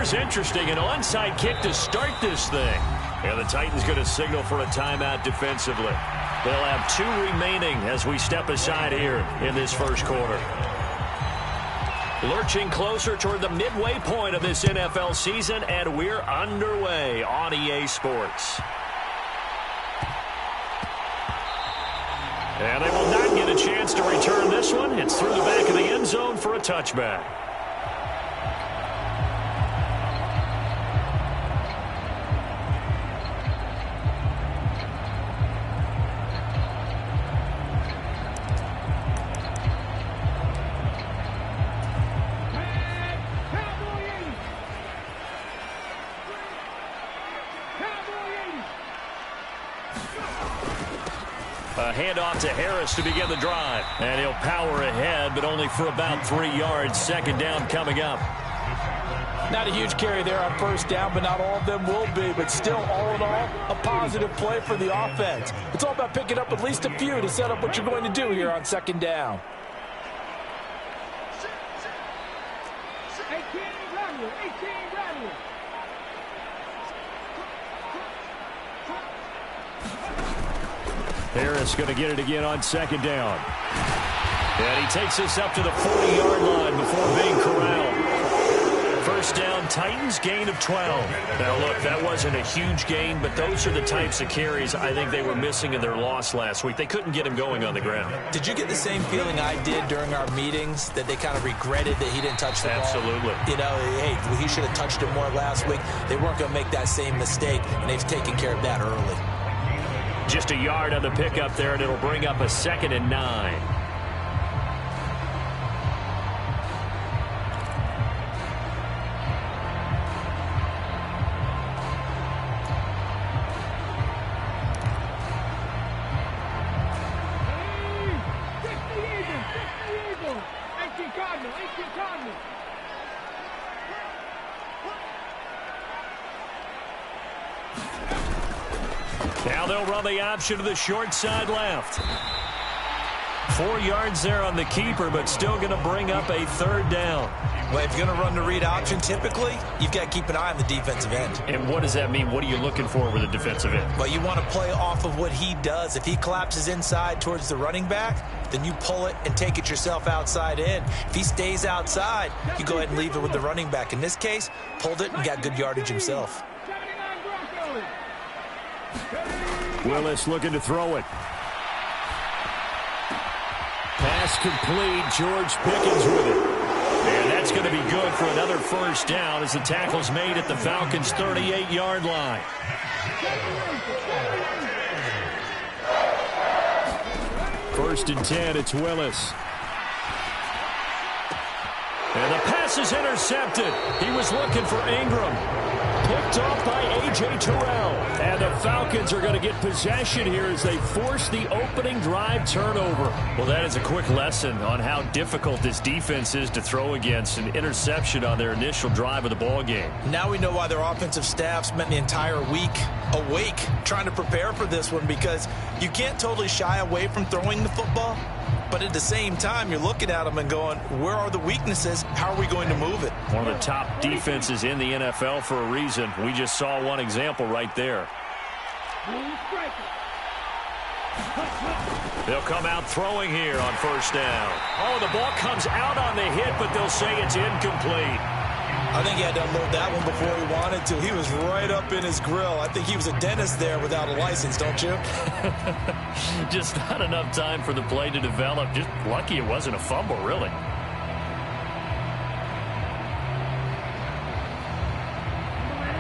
here's interesting. An onside kick to start this thing. And the Titans going to signal for a timeout defensively. They'll have 2 remaining as we step aside here in this first quarter. Lurching closer toward the midway point of this NFL season, and we're underway on EA Sports. And they will not get a chance to return this one. It's through the back of the end zone for a touchback. Handoff to Harris to begin the drive. And he'll power ahead, but only for about 3 yards. Second down coming up. Not a huge carry there on first down, but not all of them will be. But still, all in all, a positive play for the offense. It's all about picking up at least a few to set up what you're going to do here on second down. Harris going to get it again on second down. And he takes us up to the 40-yard line before being corralled. First down, Titans, gain of 12. Now, look, that wasn't a huge gain, but those are the types of carries I think they were missing in their loss last week. They couldn't get him going on the ground. Did you get the same feeling I did during our meetings, that they kind of regretted that he didn't touch the ball? Absolutely. You know, hey, he should have touched it more last week. They weren't going to make that same mistake, and they've taken care of that early. Just a yard on the pickup there, and it'll bring up a 2nd and 9. Now they'll run the option to the short side left. 4 yards there on the keeper, but still going to bring up a 3rd down. Well, if you're going to run the read option, typically, you've got to keep an eye on the defensive end. And what does that mean? What are you looking for with a defensive end? Well, you want to play off of what he does. If he collapses inside towards the running back, then you pull it and take it yourself outside in. If he stays outside, you go ahead and leave it with the running back. In this case, pulled it and got good yardage himself. Willis looking to throw it. Pass complete. George Pickens with it. And that's going to be good for another first down as the tackle's made at the Falcons' 38-yard line. First and 10, it's Willis. And the pass is intercepted. He was looking for Ingram. Picked off by A.J. Terrell. And the Falcons are going to get possession here as they force the opening drive turnover. Well, that is a quick lesson on how difficult this defense is to throw against. An interception on their initial drive of the ball game. Now we know why their offensive staff spent the entire week awake trying to prepare for this one, because you can't totally shy away from throwing the football. But at the same time, you're looking at them and going, where are the weaknesses? How are we going to move it? One of the top defenses in the NFL for a reason. We just saw one example right there. They'll come out throwing here on first down. Oh, the ball comes out on the hit, but they'll say it's incomplete. I think he had to unload that one before he wanted to. He was right up in his grill. I think he was a dentist there without a license, don't you? Just not enough time for the play to develop. Just lucky it wasn't a fumble, really.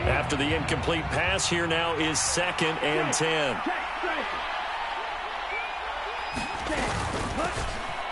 After the incomplete pass, here now is 2nd and 10.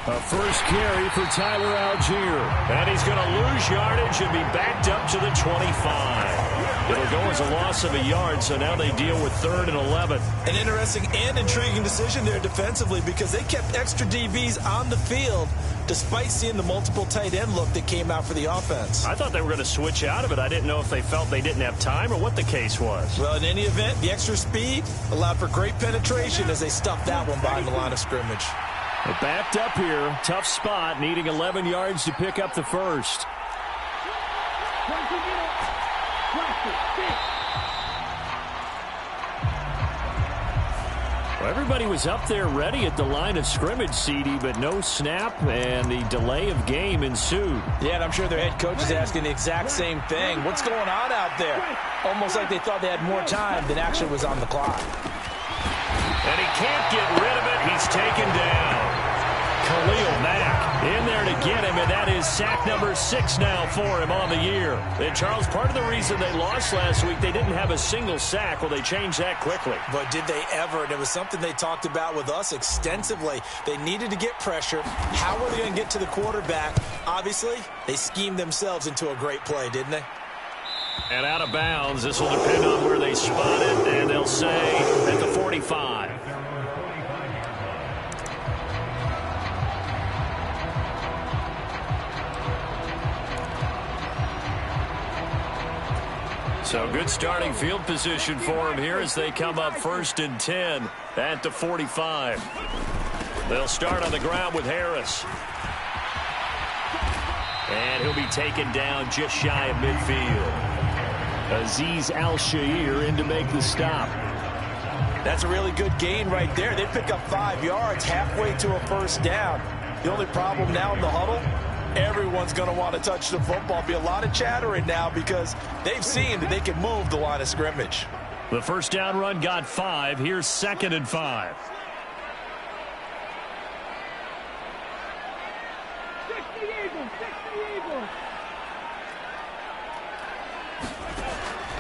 A first carry for Tyler Algier. And he's going to lose yardage and be backed up to the 25. It'll go as a loss of a yard, so now they deal with 3rd and 11. An interesting and intriguing decision there defensively, because they kept extra DBs on the field despite seeing the multiple tight end look that came out for the offense. I thought they were going to switch out of it. I didn't know if they felt they didn't have time or what the case was. Well, in any event, the extra speed allowed for great penetration as they stuffed that one behind the line of scrimmage. They're backed up here. Tough spot, needing 11 yards to pick up the first. Well, everybody was up there ready at the line of scrimmage, CD, but no snap, and the delay of game ensued. Yeah, and I'm sure their head coach is asking the exact same thing. What's going on out there? Almost like they thought they had more time than actually was on the clock. And he can't get rid of it. He's taken down. Khalil Mack in there to get him, and that is sack number 6 now for him on the year. And, Charles, part of the reason they lost last week, they didn't have a single sack. Well, they changed that quickly. But did they ever? And it was something they talked about with us extensively. They needed to get pressure. How were they going to get to the quarterback? Obviously, they schemed themselves into a great play, didn't they? And out of bounds. This will depend on where they spot it, and they'll say at the 45. So good starting field position for him here as they come up 1st and 10 at the 45. They'll start on the ground with Harris. And he'll be taken down just shy of midfield. Azeez Al-Shaair in to make the stop. That's a really good gain right there. They pick up 5 yards halfway to a first down. The only problem now in the huddle, everyone's going to want to touch the football. Be a lot of chattering now because they've seen that they can move the line of scrimmage. The first down run got 5. Here's 2nd and 5.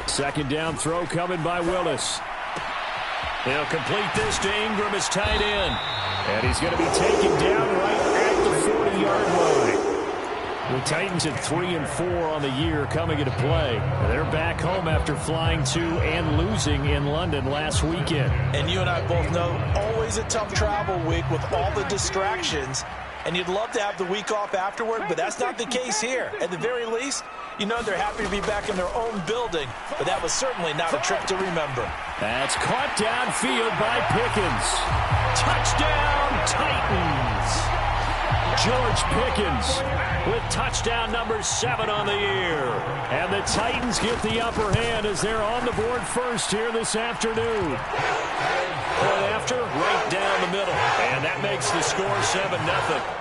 Second down throw coming by Willis. He'll complete this to Ingram as tight end. And he's going to be taken down right at the 40-yard line. The Titans at 3 and 4 on the year coming into play. They're back home after flying to and losing in London last weekend. And you and I both know, always a tough travel week with all the distractions. And you'd love to have the week off afterward, but that's not the case here. At the very least, you know they're happy to be back in their own building, but that was certainly not a trip to remember. That's caught downfield by Pickens. Touchdown, Titans. George Pickens with touchdown number 7 on the year. And the Titans get the upper hand as they're on the board first here this afternoon. Point after, right down the middle. And that makes the score 7-0.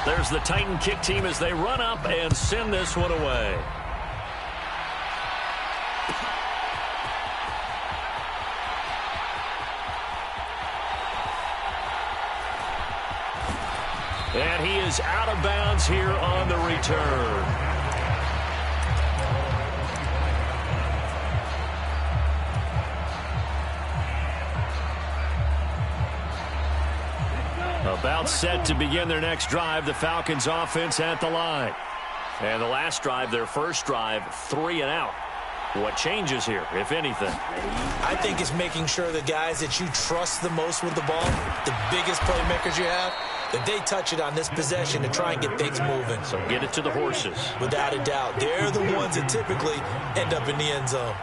There's the Titan kick team as they run up and send this one away. And he is out of bounds here on the return. About set to begin their next drive, the Falcons offense at the line. And the last drive, their first drive, 3 and out. What changes here, if anything? I think it's making sure the guys that you trust the most with the ball, the biggest playmakers you have, that they touch it on this possession to try and get things moving. So get it to the horses. Without a doubt. They're the ones that typically end up in the end zone.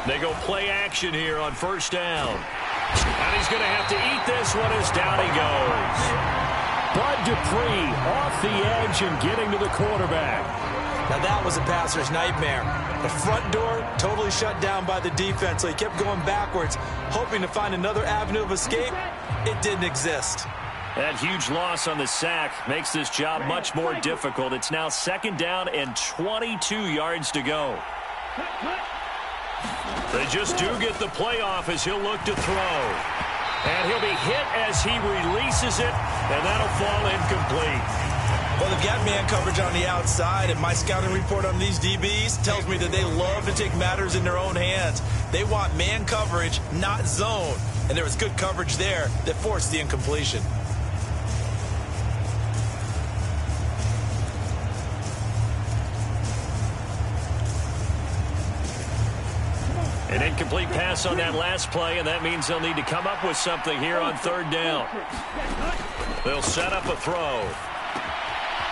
They go play action here on first down. And he's going to have to eat this one as down he goes. Bud Dupree off the edge and getting to the quarterback. Now that was a passer's nightmare. The front door totally shut down by the defense, so he kept going backwards, hoping to find another avenue of escape. It didn't exist. That huge loss on the sack makes this job much more difficult. It's now 2nd down and 22 yards to go. They just do get the playoff as he'll look to throw. And he'll be hit as he releases it, and that'll fall incomplete. Well, they've got man coverage on the outside, and my scouting report on these DBs tells me that they love to take matters in their own hands. They want man coverage, not zone. And there was good coverage there that forced the incompletion. An incomplete pass on that last play, and that means they'll need to come up with something here on 3rd down. They'll set up a throw.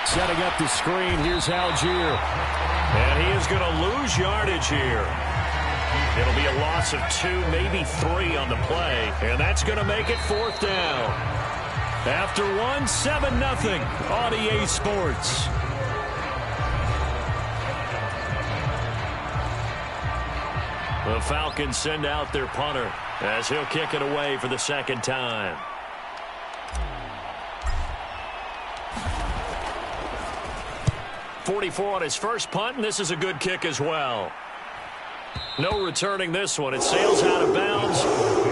Setting up the screen, here's Algier. And he is going to lose yardage here. It'll be a loss of 2, maybe 3 on the play. And that's going to make it 4th down. After 1, 7-0 on EA Sports. The Falcons send out their punter as he'll kick it away for the 2nd time. .44 on his first punt, and this is a good kick as well. No returning this one. It sails out of bounds,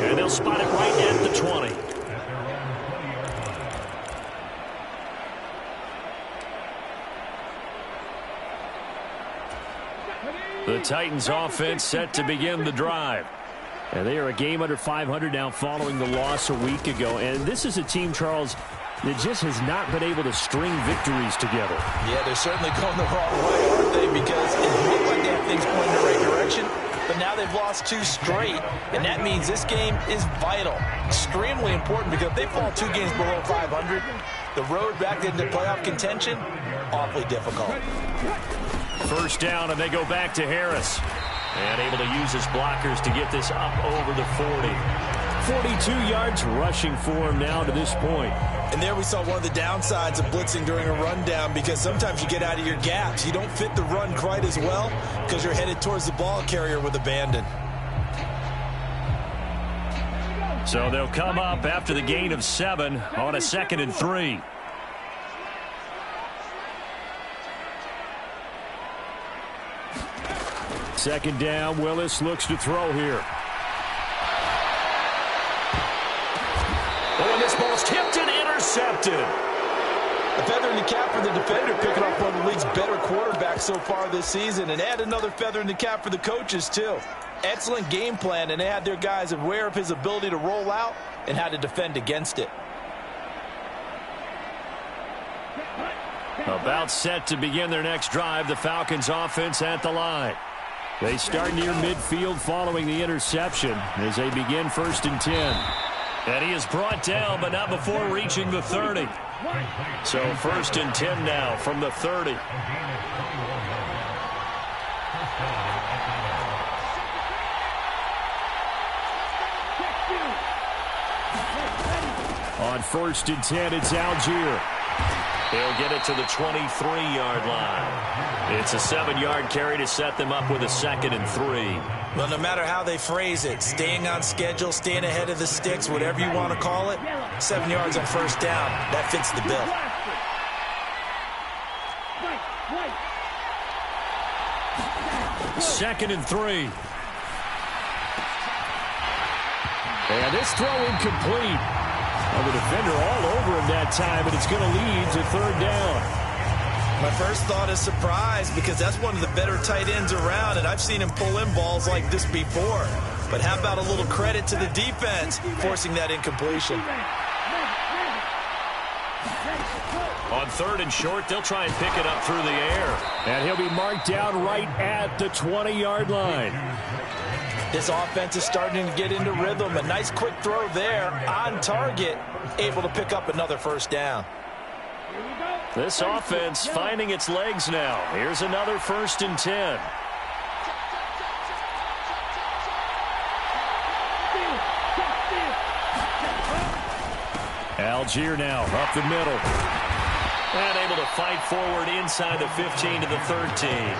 and they'll spot it right at the 20. The Titans offense set to begin the drive. And they are a game under 500 now following the loss a week ago. And this is a team, Charles, that just has not been able to string victories together. Yeah, they're certainly going the wrong way, aren't they? Because it looked like they have things going in the right direction, but now they've lost 2 straight, and that means this game is vital, extremely important, because if they fall 2 games below 500, the road back into playoff contention, awfully difficult. First down, and they go back to Harris. And able to use his blockers to get this up over the 40. 42 yards rushing for him now to this point. And there we saw one of the downsides of blitzing during a rundown, because sometimes you get out of your gaps. You don't fit the run quite as well because you're headed towards the ball carrier with abandon. So they'll come up after the gain of 7 on a 2nd and 3. Second down, Willis looks to throw here. Oh, and this ball's tipped and intercepted. A feather in the cap for the defender, picking off one of the league's better quarterbacks so far this season. And add another feather in the cap for the coaches, too. Excellent game plan, and they had their guys aware of his ability to roll out and how to defend against it. About set to begin their next drive, the Falcons offense at the line. They start near midfield following the interception as they begin 1st and 10. And he is brought down, but not before reaching the 30. So 1st and 10 now from the 30. On 1st and 10, it's Algier. He'll get it to the 23-yard line. It's a 7-yard carry to set them up with a 2nd and 3. Well, no matter how they phrase it, staying on schedule, staying ahead of the sticks, whatever you want to call it, 7 yards on 1st down, that fits the bill. Second and 3. And this throw incomplete. Well, the defender all over him that time, but it's going to lead to 3rd down. My first thought is surprise, because that's one of the better tight ends around, and I've seen him pull in balls like this before. But how about a little credit to the defense forcing that incompletion? On 3rd and short, they'll try and pick it up through the air. And he'll be marked down right at the 20-yard line. This offense is starting to get into rhythm. A nice quick throw there on target, able to pick up another 1st down. This offense finding its legs now. Here's another 1st and 10. Algier now up the middle. And able to fight forward inside the 15 to the 13.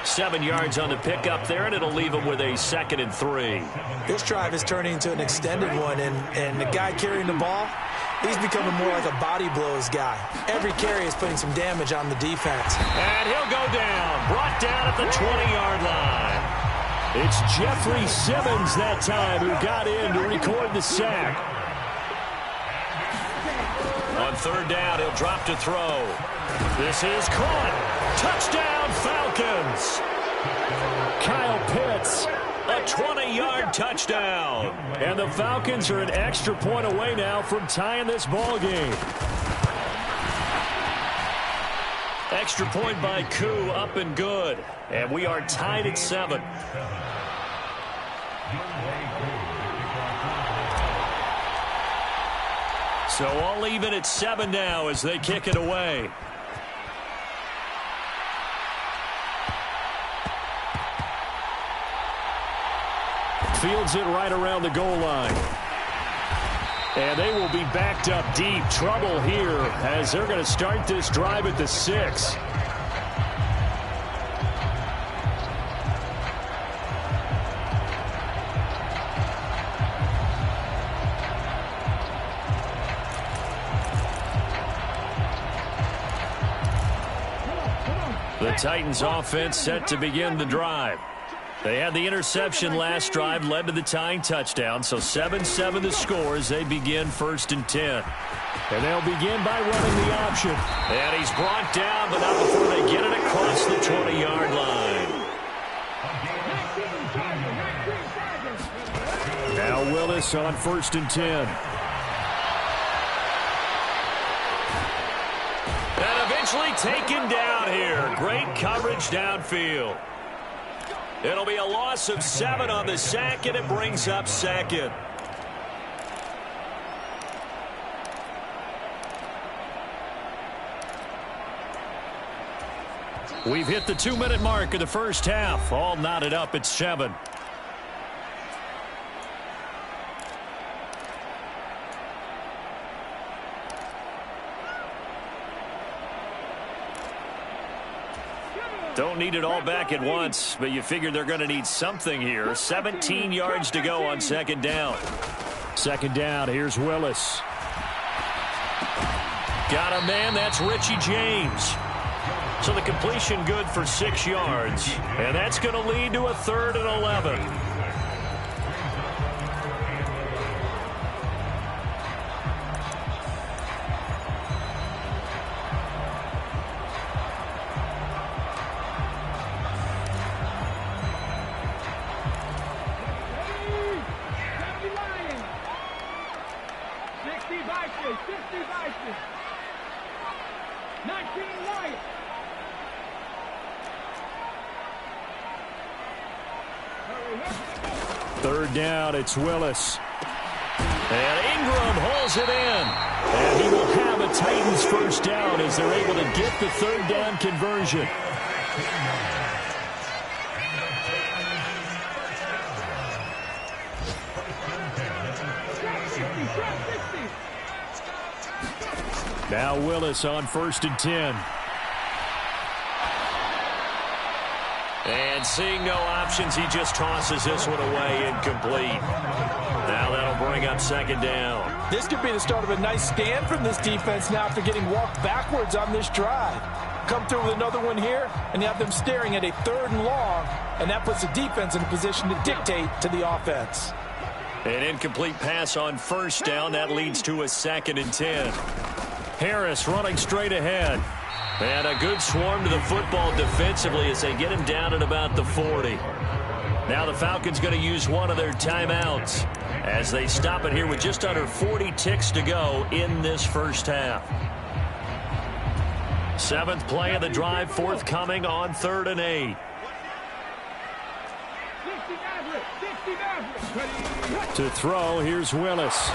7 yards on the pickup there, and it'll leave him with a 2nd and 3. This drive is turning into an extended one, and the guy carrying the ball, he's becoming more like a body blows guy. Every carry is putting some damage on the defense. And he'll go down, brought down at the 20-yard line. It's Jeffrey Simmons that time who got in to record the sack. On 3rd down, he'll drop to throw. This is caught. Touchdown, Falcons. Kyle Pitts, a 20-yard touchdown. And the Falcons are an extra point away now from tying this ball game. Extra point by Koo, up and good. And we are tied at 7. So all even at 7 now as they kick it away. fields it right around the goal line. And they will be backed up deep. Trouble here as they're going to start this drive at the 6. The Titans offense set to begin the drive. They had the interception last drive, led to the tying touchdown, so 7-7 the score as they begin 1st and 10. And they'll begin by running the option. And he's brought down, but not before they get it across the 20-yard line. Now Willis on 1st and 10. And eventually taken down here. Great coverage downfield. It'll be a loss of 7 on the sack, and it brings up 2nd. We've hit the 2-minute mark of the first half. All knotted up at 7. Don't need it all back at once, but you figure they're going to need something here. 17 yards to go on 2nd down. 2nd down, here's Willis. Got a man, that's Richie James. So the completion good for 6 yards, and that's going to lead to a 3rd and 11. Third down, it's Willis. And Ingram hauls it in. And he will have a Titans first down as they're able to get the 3rd down conversion. Now Willis on 1st and 10. And seeing no options, he just tosses this one away incomplete. Now that'll bring up 2nd down. This could be the start of a nice stand from this defense now after getting walked backwards on this drive. Come through with another one here, and you have them staring at a 3rd and long, and that puts the defense in a position to dictate to the offense. An incomplete pass on 1st down. That leads to a 2nd and 10. Harris running straight ahead. And a good swarm to the football defensively as they get him down at about the 40. Now the Falcons going to use one of their timeouts as they stop it here with just under 40 ticks to go in this first half. 7th play of the drive forthcoming on 3rd and 8. To throw, here's Willis.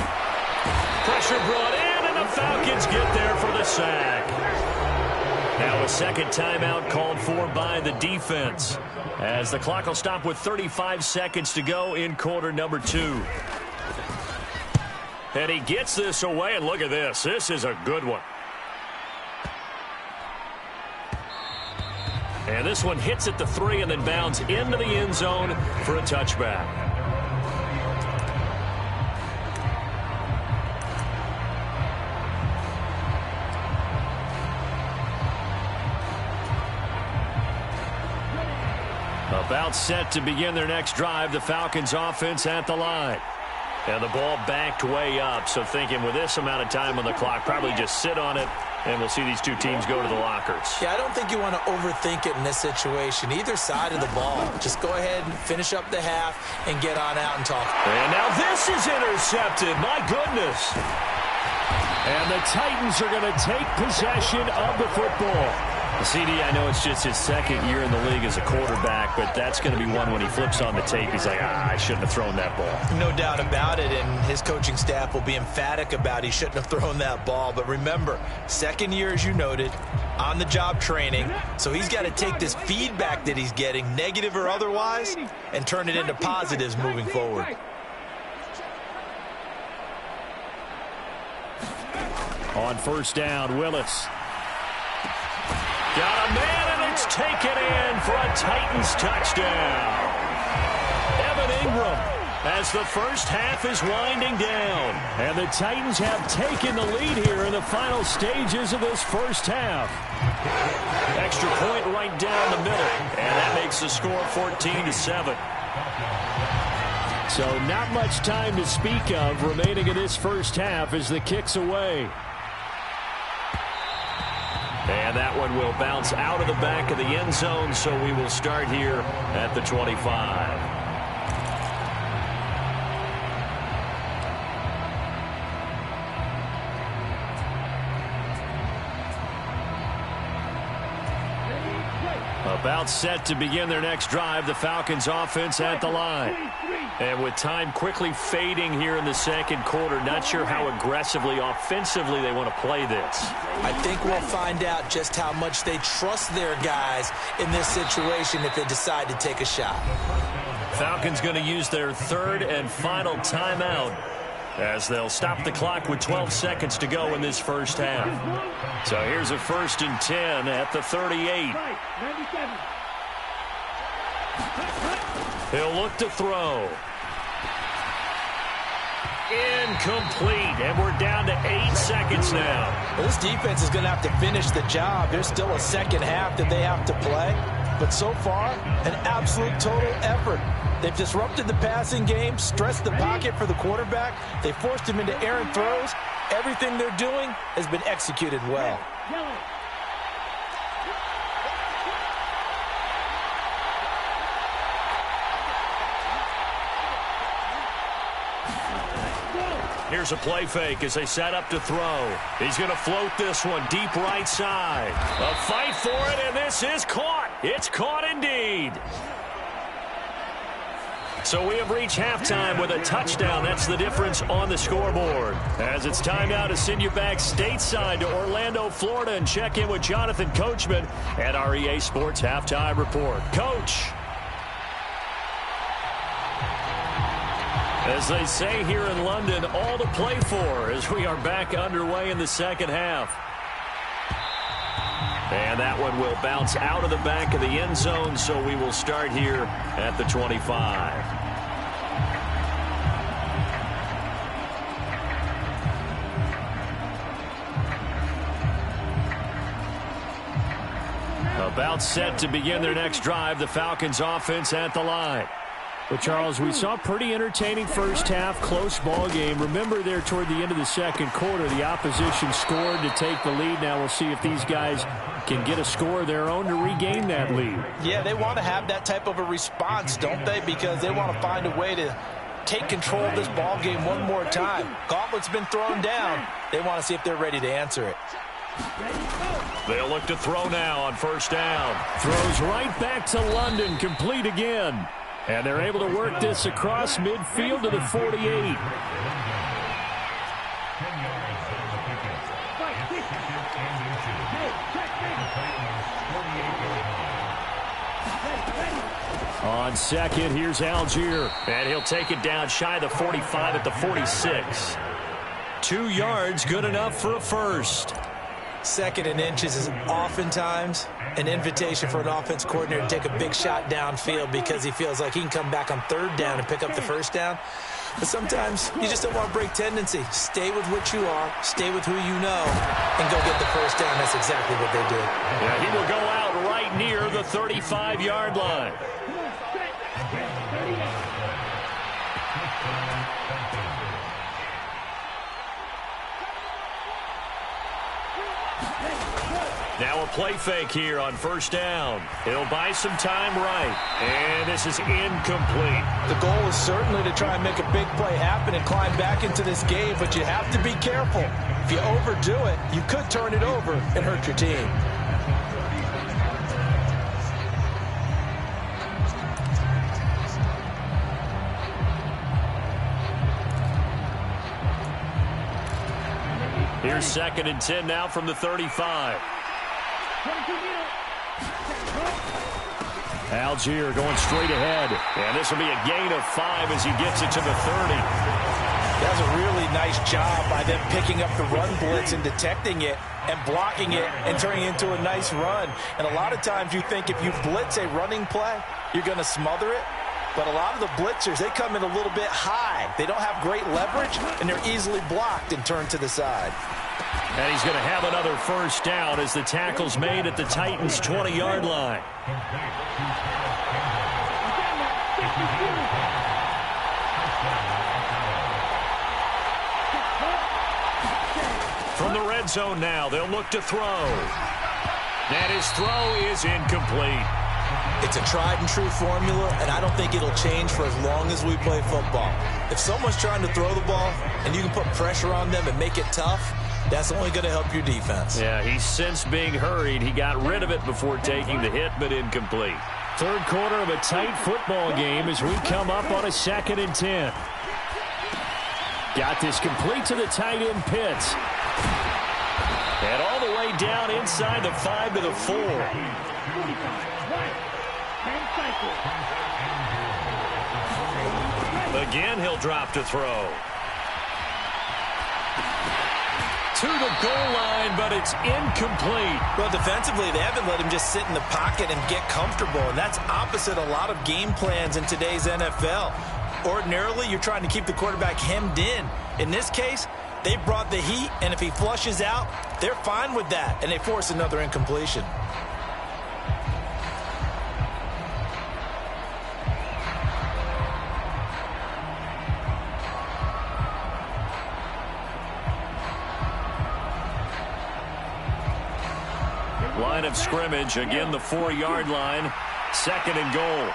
Pressure brought in, and the Falcons get there for the sack. Now a 2nd timeout called for by the defense as the clock will stop with 35 seconds to go in quarter number 2. And he gets this away, and look at this. This is a good one. And this one hits at the 3 and then bounds into the end zone for a touchback. About set to begin their next drive, the Falcons offense at the line. And the ball backed way up, so thinking with this amount of time on the clock, probably just sit on it, and we'll see these two teams go to the lockers. Yeah, I don't think you want to overthink it in this situation. Either side of the ball. Just go ahead and finish up the half and get on out and talk. And now this is intercepted. My goodness. And the Titans are going to take possession of the football. CD, I know it's just his second year in the league as a quarterback, but that's going to be one when he flips on the tape. He's like, I shouldn't have thrown that ball. No doubt about it, and his coaching staff will be emphatic about he shouldn't have thrown that ball. But remember, second year, as you noted, on-the-job training, so he's got to take this feedback that he's getting, negative or otherwise, and turn it into positives moving forward. On first down, Willis. Got a man, and it's taken in for a Titans touchdown. Evan Ingram, as the first half is winding down. And the Titans have taken the lead here in the final stages of this first half. Extra point right down the middle. And that makes the score 14-7. So not much time to speak of remaining in this first half as the kick's away. And that one will bounce out of the back of the end zone, so we will start here at the 25. About set to begin their next drive, the Falcons offense at the line. And with time quickly fading here in the second quarter, not sure how aggressively, offensively they want to play this. I think we'll find out just how much they trust their guys in this situation if they decide to take a shot. Falcons going to use their third and final timeout as they'll stop the clock with 12 seconds to go in this first half. So here's a 1st and 10 at the 38. He'll look to throw. Incomplete, and we're down to 8 seconds now. Well, this defense is going to have to finish the job. There's still a second half that they have to play. But so far, an absolute total effort. They've disrupted the passing game, stressed the pocket for the quarterback. They forced him into errant throws. Everything they're doing has been executed well. Here's a play fake as they set up to throw. He's going to float this one deep right side. A fight for it, and this is caught. It's caught indeed. So we have reached halftime with a touchdown. That's the difference on the scoreboard. As it's time now to send you back stateside to Orlando, Florida, and check in with Jonathan Coachman at our EA Sports Halftime Report. Coach. As they say here in London, all to play for as we are back underway in the second half. And that one will bounce out of the back of the end zone, so we will start here at the 25. About set to begin their next drive, the Falcons offense at the line. But, Charles, we saw a pretty entertaining first half, close ball game. Remember there toward the end of the second quarter, the opposition scored to take the lead. Now we'll see if these guys can get a score of their own to regain that lead. Yeah, they want to have that type of a response, don't they? Because they want to find a way to take control of this ball game one more time. Gauntlet's been thrown down. They want to see if they're ready to answer it. They'll look to throw now on first down. Throws right back to London, complete again. And they're able to work this across midfield to the 48. On second, here's Algier. And he'll take it down shy of the 45 at the 46. 2 yards, good enough for a first. Second and inches is oftentimes an invitation for an offense coordinator to take a big shot downfield because he feels like he can come back on third down and pick up the first down. But sometimes you just don't want to break tendency. Stay with what you are, stay with who you know, and go get the first down. That's exactly what they did. Yeah, he will go out right near the 35-yard line. Now a play fake here on first down. He'll buy some time right. And this is incomplete. The goal is certainly to try and make a big play happen and climb back into this game, but you have to be careful. If you overdo it, you could turn it over and hurt your team. Here's 2nd and 10 now from the 35. Algier going straight ahead. And this will be a gain of 5 as he gets it to the 30. That's a really nice job by them picking up the run blitz and detecting it and blocking it and turning it into a nice run. And a lot of times you think if you blitz a running play, you're going to smother it. But a lot of the blitzers, they come in a little bit high. They don't have great leverage, and they're easily blocked and turned to the side. And he's going to have another first down as the tackle's made at the Titans' 20-yard line. From the red zone now, they'll look to throw. And his throw is incomplete. It's a tried-and-true formula, and I don't think it'll change for as long as we play football. If someone's trying to throw the ball and you can put pressure on them and make it tough, that's only going to help your defense. Yeah, he's since being hurried. He got rid of it before taking the hit, but incomplete. Third quarter of a tight football game as we come up on a 2nd and 10. Got this complete to the tight end Pitts. And all the way down inside the 5 to the 4. Again, he'll drop to throw. To the goal line, but it's incomplete. Well, defensively, they haven't let him just sit in the pocket and get comfortable, and that's opposite a lot of game plans in today's NFL. Ordinarily, you're trying to keep the quarterback hemmed in. In this case, they brought the heat, and if he flushes out, they're fine with that, and they force another incompletion. Line of scrimmage, again the 4-yard line, 2nd and goal.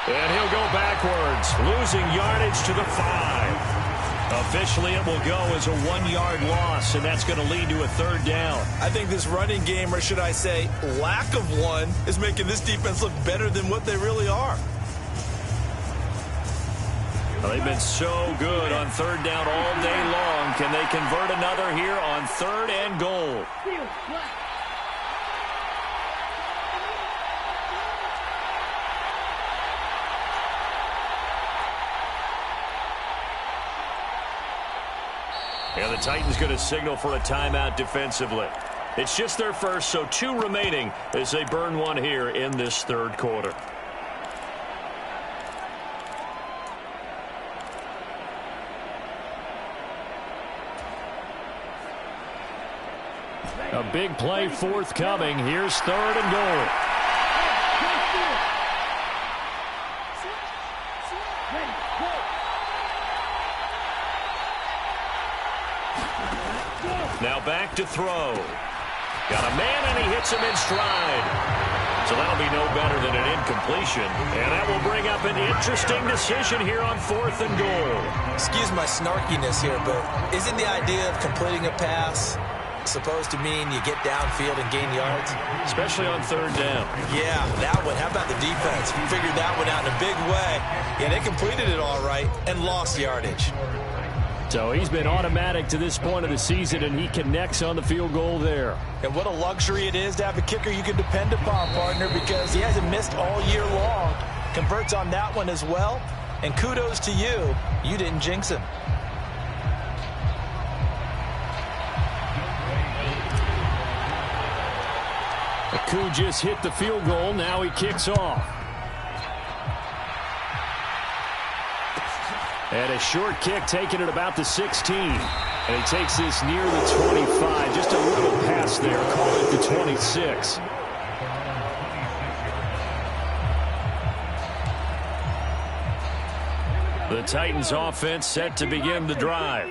And he'll go backwards, losing yardage to the 5. Officially, it will go as a 1-yard loss, and that's going to lead to a 3rd down. I think this running game, or should I say lack of one, is making this defense look better than what they really are. Well, they've been so good on 3rd down all day long. Can they convert another here on 3rd and goal? And the Titans going to signal for a timeout defensively. It's just their first, so 2 remaining as they burn one here in this 3rd quarter. A big play forthcoming. Here's 3rd and goal. Now back to throw. Got a man, and he hits him in stride. So that'll be no better than an incompletion. And that will bring up an interesting decision here on 4th and goal. Excuse my snarkiness here, but isn't the idea of completing a pass supposed to mean you get downfield and gain yards? Especially on 3rd down. Yeah, that one. How about the defense? Figured that one out in a big way. Yeah, they completed it all right and lost yardage. So he's been automatic to this point of the season, and he connects on the field goal there. And what a luxury it is to have a kicker you can depend upon, partner, because he hasn't missed all year long. Converts on that one as well. And kudos to you. You didn't jinx him. Aku just hit the field goal. Now he kicks off. And a short kick taken at about the 16. And he takes this near the 25. Just a little pass there. Call it the 26. The Titans offense set to begin the drive.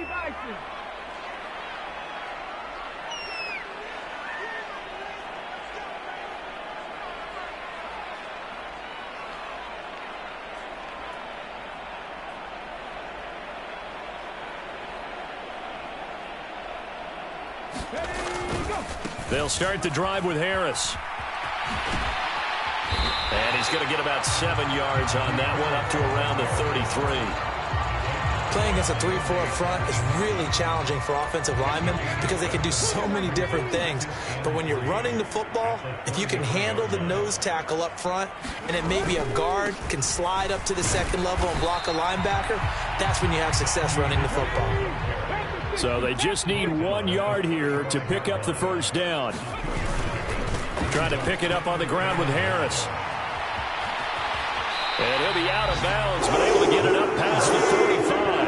They'll start the drive with Harris. And he's going to get about 7 yards on that one, up to around the 33. Playing against a 3-4 front is really challenging for offensive linemen because they can do so many different things. But when you're running the football, if you can handle the nose tackle up front, and then maybe a guard can slide up to the second level and block a linebacker, that's when you have success running the football. So they just need 1 yard here to pick up the first down. Trying to pick it up on the ground with Harris. And he'll be out of bounds, but able to get it up past the 35.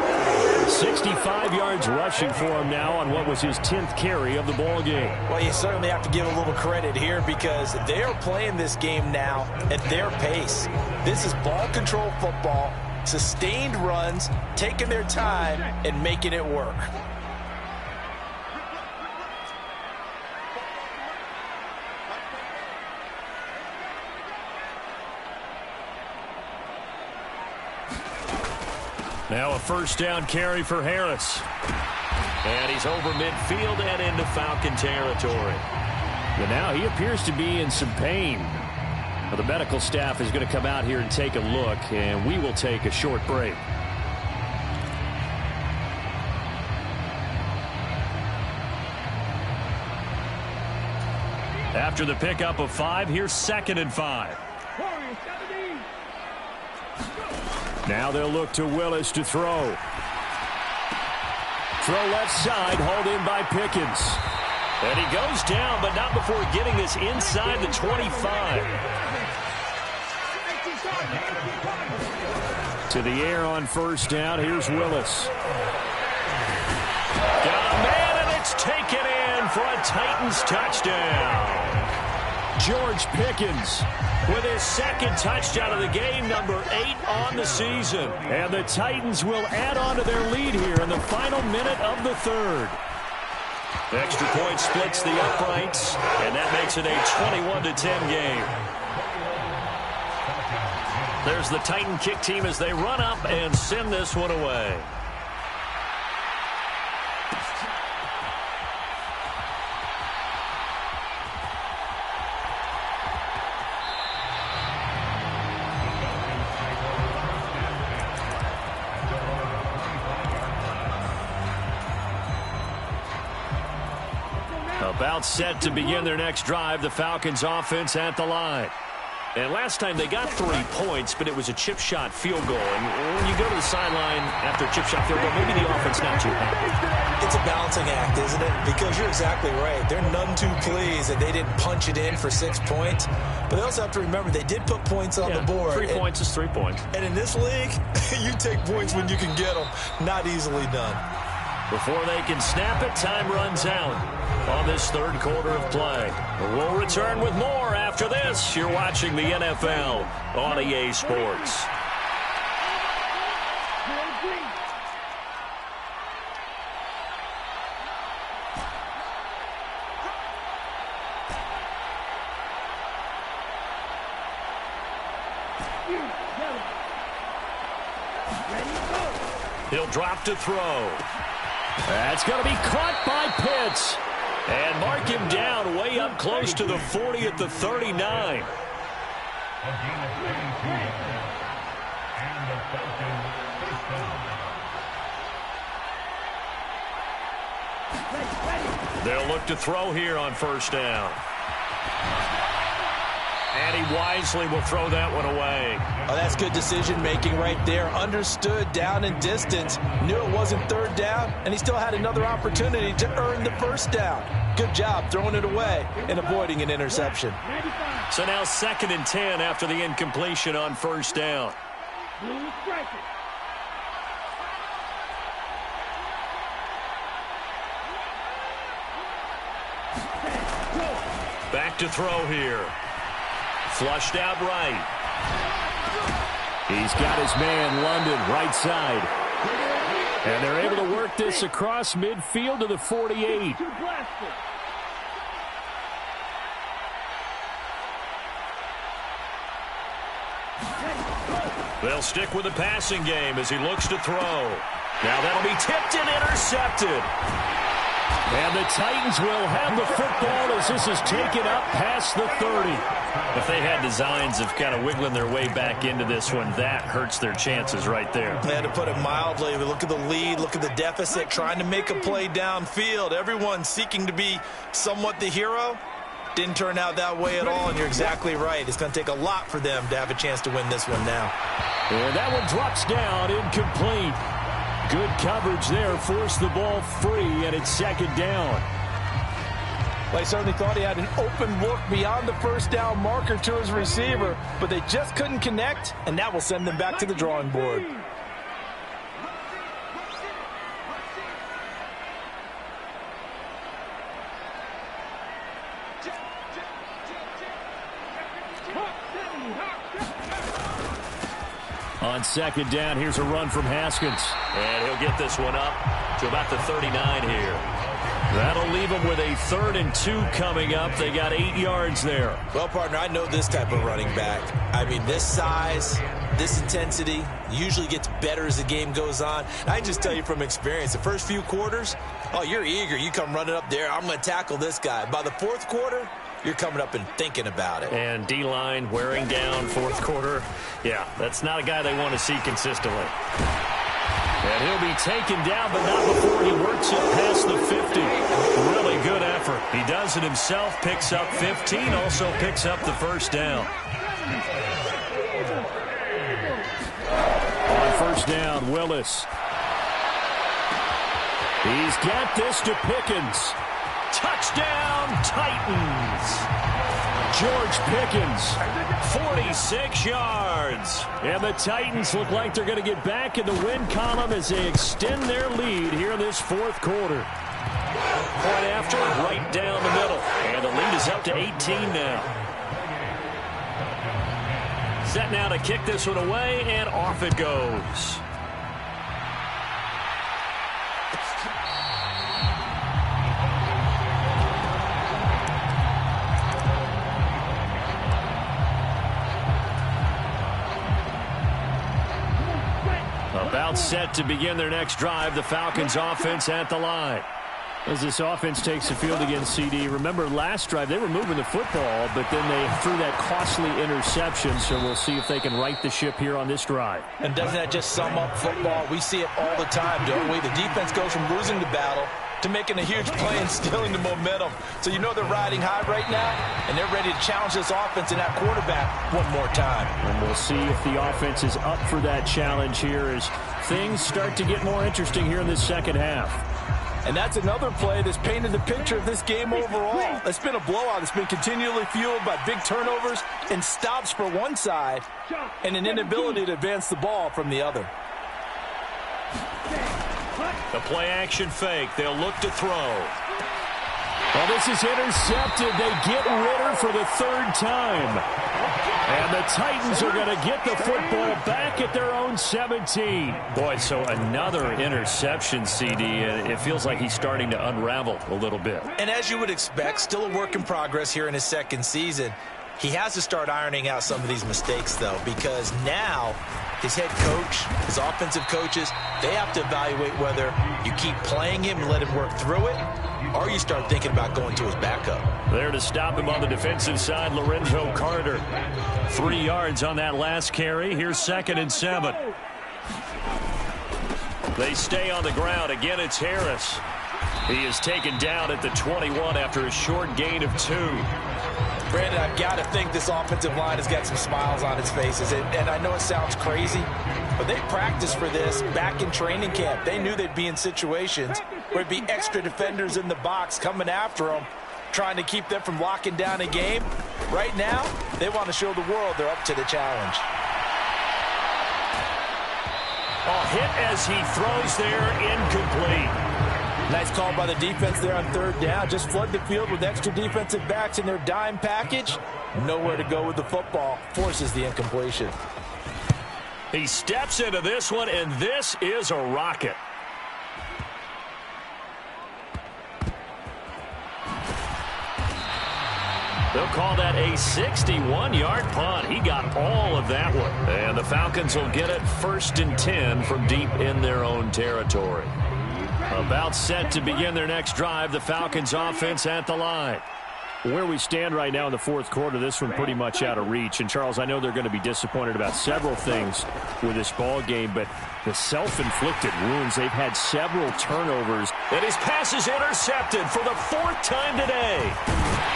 65 yards rushing for him now on what was his 10th carry of the ball game. Well, you certainly have to give a little credit here because they're playing this game now at their pace. This is ball control football, sustained runs, taking their time, and making it work. Now a first down carry for Harris. And he's over midfield and into Falcon territory. And now he appears to be in some pain. Well, the medical staff is going to come out here and take a look, and we will take a short break. After the pickup of 5, here's 2nd and 5. Now they'll look to Willis to throw. Throw left side, hauled in by Pickens. And he goes down, but not before getting this inside the 25. To the air on first down, here's Willis. Got a man, and it's taken in for a Titans touchdown. George Pickens with his 2nd touchdown of the game, number 8 on the season. And the Titans will add on to their lead here in the final minute of the 3rd. The extra point splits the uprights, and that makes it a 21-10 game. There's the Titan kick team as they run up and send this one away. About set to begin their next drive, the Falcons offense at the line. And last time they got 3 points, but it was a chip shot field goal. And when you go to the sideline after a chip shot field goal, maybe the offense not too happy. It's a balancing act, isn't it? Because you're exactly right. They're none too pleased that they didn't punch it in for 6 points. But they also have to remember they did put points on the board. 3 points is 3 points. And in this league, you take points when you can get them. Not easily done. Before they can snap it, time runs out on this 3rd quarter of play. We'll return with more after this. You're watching the NFL on EA Sports. He'll drop to throw. That's going to be caught by Pitts. And mark him down way up close to the 40 at the 39. They'll look to throw here on first down. And he wisely will throw that one away. Oh, that's good decision-making right there. Understood down and distance. Knew it wasn't 3rd down, and he still had another opportunity to earn the 1st down. Good job throwing it away and avoiding an interception. So now 2nd and 10 after the incompletion on first down. Back to throw here. Flushed out right. He's got his man, London, right side. And they're able to work this across midfield to the 48. They'll stick with the passing game as he looks to throw. Now that'll be tipped and intercepted. And the Titans will have the football as this is taken up past the 30. If they had designs of kind of wiggling their way back into this one, that hurts their chances right there. They had to put it mildly. Look at the lead, look at the deficit, trying to make a play downfield. Everyone seeking to be somewhat the hero. Didn't turn out that way at all, and you're exactly right. It's going to take a lot for them to have a chance to win this one now. And that one drops down, incomplete. Good coverage there, forced the ball free, and it's second down. Well, he certainly thought he had an open look beyond the first down marker to his receiver, but they just couldn't connect, and that will send them back to the drawing board. On second down, here's a run from Haskins. And he'll get this one up to about the 39 here. That'll leave them with a 3rd and 2 coming up. They got 8 yards there. Well, partner, I know this type of running back. I mean, this size, this intensity usually gets better as the game goes on. I just tell you from experience, the first few quarters, oh, you're eager. You come running up there. I'm going to tackle this guy. By the 4th quarter, you're coming up and thinking about it. And D-line wearing down 4th quarter. Yeah, that's not a guy they want to see consistently. And he'll be taken down, but not before he works it past the 50. Really good effort. He does it himself, picks up 15, also picks up the first down. On first down, Willis. He's got this to Pickens. Touchdown, Titans. George Pickens, 46 yards. And the Titans look like they're going to get back in the win column as they extend their lead here in this 4th quarter. Point after, right down the middle. And the lead is up to 18 now. Set now to kick this one away, and off it goes. About set to begin their next drive, the Falcons offense at the line. As this offense takes the field against CD, remember last drive they were moving the football, but then they threw that costly interception, so we'll see if they can right the ship here on this drive. And doesn't that just sum up football? We see it all the time, don't we? The defense goes from losing the battle to making a huge play and stealing the momentum. So you know they're riding high right now, and they're ready to challenge this offense and that quarterback one more time. And we'll see if the offense is up for that challenge here as things start to get more interesting here in this second half. And that's another play that's painted the picture of this game overall. It's been a blowout. It's been continually fueled by big turnovers and stops for one side and an inability to advance the ball from the other. The play-action fake. They'll look to throw. Well, this is intercepted. They get Ritter for the 3rd time. And the Titans are going to get the football back at their own 17. Boy, so another interception, CD. It feels like he's starting to unravel a little bit. And as you would expect, still a work in progress here in his 2nd season. He has to start ironing out some of these mistakes, though, because now his head coach, his offensive coaches, they have to evaluate whether you keep playing him and let him work through it, or you start thinking about going to his backup. There to stop him on the defensive side, Lorenzo Carter. 3 yards on that last carry. Here's 2nd and 7. They stay on the ground. Again, it's Harris. He is taken down at the 21 after a short gain of 2. Brandon, I've got to think this offensive line has got some smiles on its faces. And I know it sounds crazy, but they practiced for this back in training camp. They knew they'd be in situations where it'd be extra defenders in the box coming after them, trying to keep them from locking down a game. Right now, they want to show the world they're up to the challenge. A hit as he throws there, incomplete. Nice call by the defense there on 3rd down. Just flood the field with extra defensive backs in their dime package. Nowhere to go with the football. Forces the incompletion. He steps into this one, and this is a rocket. They'll call that a 61-yard punt. He got all of that one. And the Falcons will get it 1st and 10 from deep in their own territory. About set to begin their next drive, the Falcons offense at the line. Where we stand right now in the fourth quarter, this one pretty much out of reach. And, Charles, I know they're going to be disappointed about several things with this ball game, but the self-inflicted wounds, they've had several turnovers. And his pass is intercepted for the fourth time today.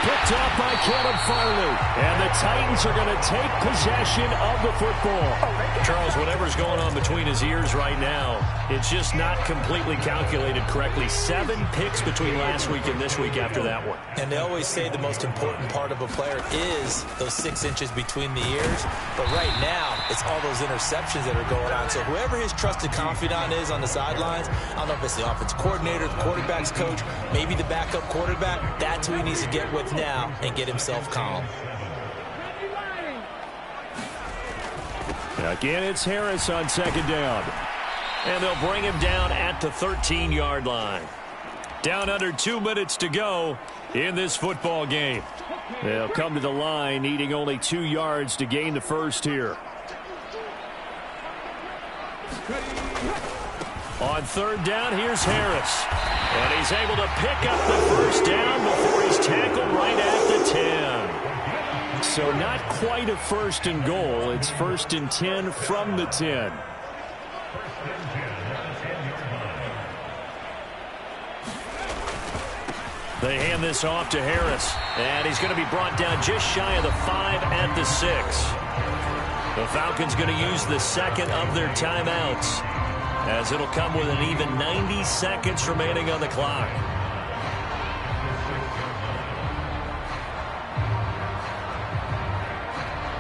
Picked off by Caleb Farley. And the Titans are going to take possession of the football. Charles, whatever's going on between his ears right now, it's just not completely calculated correctly. 7 picks between last week and this week after that one. And they always say the most important part of a player is those 6 inches between the ears. But right now, it's all those interceptions that are going on. So whoever his trusted confidant is on the sidelines, I don't know if it's the offensive coordinator, the quarterback's coach, maybe the backup quarterback, that's who he needs to get with now and get himself calm. Again, it's Harris on second down. And they'll bring him down at the 13-yard line. Down under 2 minutes to go in this football game. They'll come to the line needing only 2 yards to gain the first here. On third down, here's Harris. And he's able to pick up the first down before he's tackled right at the 10. So not quite a first and goal. It's first and 10 from the 10. They hand this off to Harris. And he's going to be brought down just shy of the 5 at the 6. The Falcons going to use the second of their timeouts, as it'll come with an even 90 seconds remaining on the clock.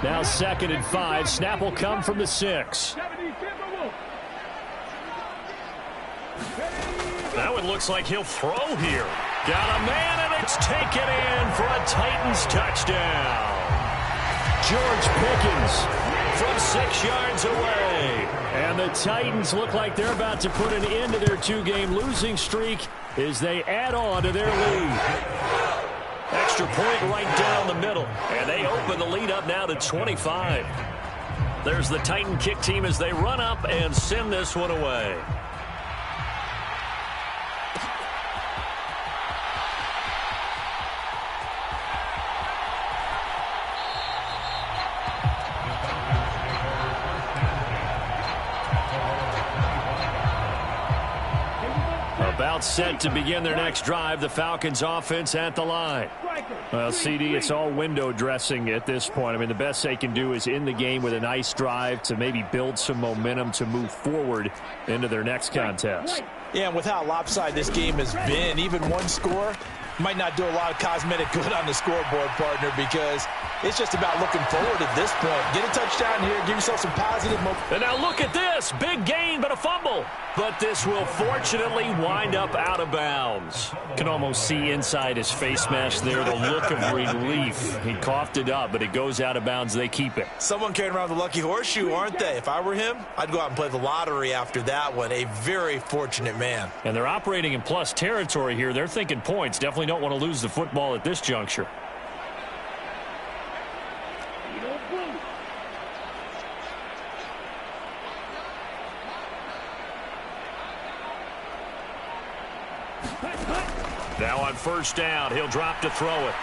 Now 2nd and 5. Snap will come from the 6. That one looks like he'll throw here. Got a man, and it's taken in for a Titans touchdown. George Pickens from 6 yards away. And the Titans look like they're about to put an end to their 2-game losing streak as they add on to their lead. Extra point right down the middle. And they open the lead up now to 25. There's the Titan kick team as they run up and send this one away. About set to begin their next drive, the Falcons offense at the line. Well, CD, it's all window dressing at this point. I mean, the best they can do is in the game with a nice drive to maybe build some momentum to move forward into their next contest. Yeah, and with how lopsided this game has been, even one score might not do a lot of cosmetic good on the scoreboard, partner, because it's just about looking forward at this point. Get a touchdown here, give yourself some positive momentum. And now look at this. Big gain, but a fumble. But this will fortunately wind up out of bounds. Can almost see inside his face mask there the look of relief. He coughed it up, but it goes out of bounds. They keep it. Someone carrying around the lucky horseshoe, aren't they? If I were him, I'd go out and play the lottery after that one. A very fortunate man. And they're operating in plus territory here. They're thinking points. Definitely don't want to lose the football at this juncture. Now on first down, he'll drop to throw it.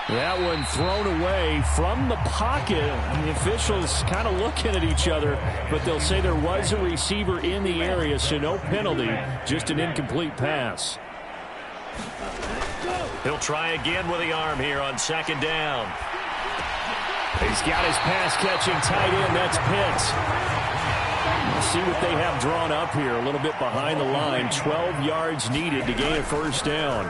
That one thrown away from the pocket. The officials kind of looking at each other, but they'll say there was a receiver in the area, so no penalty, just an incomplete pass. He'll try again with the arm here on second down. He's got his pass-catching tight end. That's Pitts. We'll see what they have drawn up here. A little bit behind the line. 12 yards needed to gain a first down.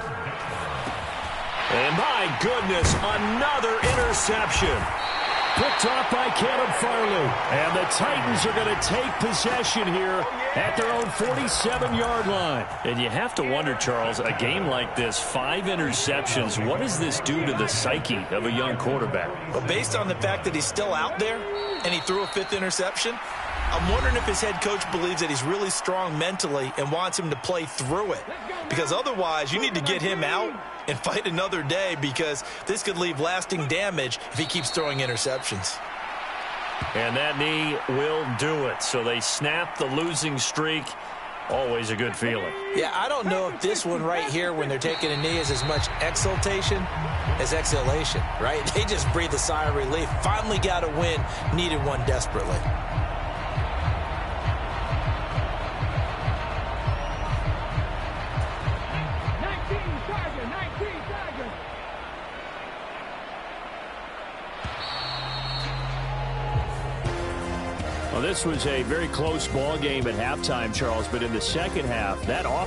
And my goodness, another interception. Picked off by Caleb Farley. And the Titans are going to take possession here at their own 47-yard line. And you have to wonder, Charles, a game like this, 5 interceptions, what does this do to the psyche of a young quarterback? Well, based on the fact that he's still out there and he threw a 5th interception, I'm wondering if his head coach believes that he's really strong mentally and wants him to play through it. Because otherwise, you need to get him out and fight another day, because this could leave lasting damage if he keeps throwing interceptions. And that knee will do it. So they snap the losing streak Always a good feeling. Yeah, I don't know if this one right here when they're taking a knee is as much exultation as exhalation, right? They just breathe a sigh of relief. Finally got a win, needed one desperately. Well, this was a very close ball game at halftime, Charles, but in the second half, that offense